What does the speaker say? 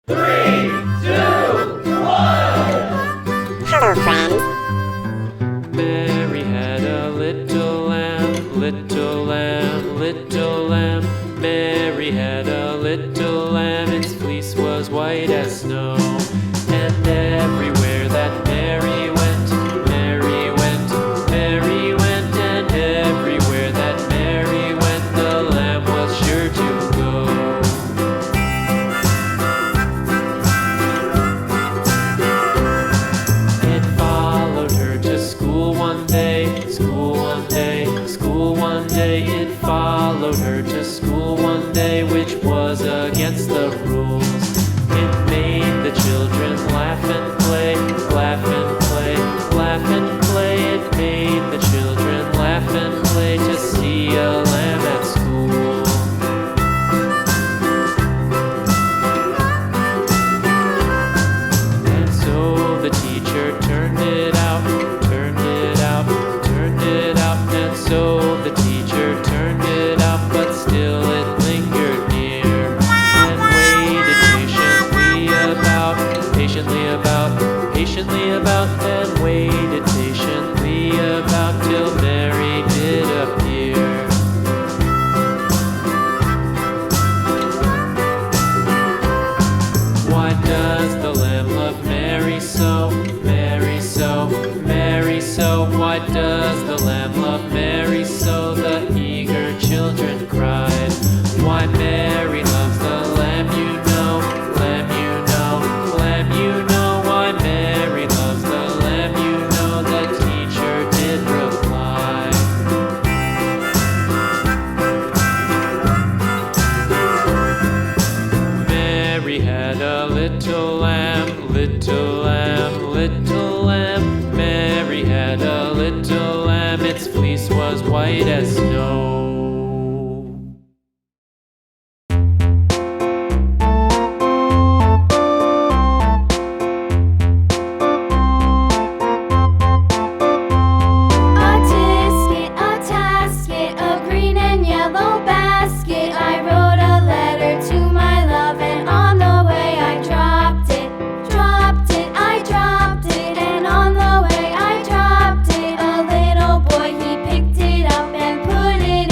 3, 2, 1. Hello, friends. Mary had a little lamb, little lamb, little lamb. Mary had a little lamb, its fleece was white as snow. And everywhere that Mary went, Mary went, Mary went. And everywhere that Mary went, the lamb was sure to go. It followed her to school one day, school one day, school one day. It followed her to school one day, which was against the rules. It made the children laugh and play, laugh and play, laugh and play. It made the children laugh and play to see a lamb at school. And so the teacher turned it out, turned it out, turned it out. And so the teacher turned it out, but still it lingered near. And waited patiently about, and waited patiently about till Mary did appear. Why does the lamb love Mary so, Mary so, Mary so? Why does the lamb love Mary so? The eager children cried. Why Mary loves the lamb, you know, lamb, you know, lamb, you know. Why Mary loves the lamb, you know, the teacher did reply. Mary had a little lamb, little lamb, little lamb. Mary had a little lamb, its fleece was white as snow. A tisket, a tasket, a green and yellow basket. I wrote a letter to my love, and on the way I dropped it, dropped it, I dropped it. And on the way I dropped it, a little boy, he picked it up and put it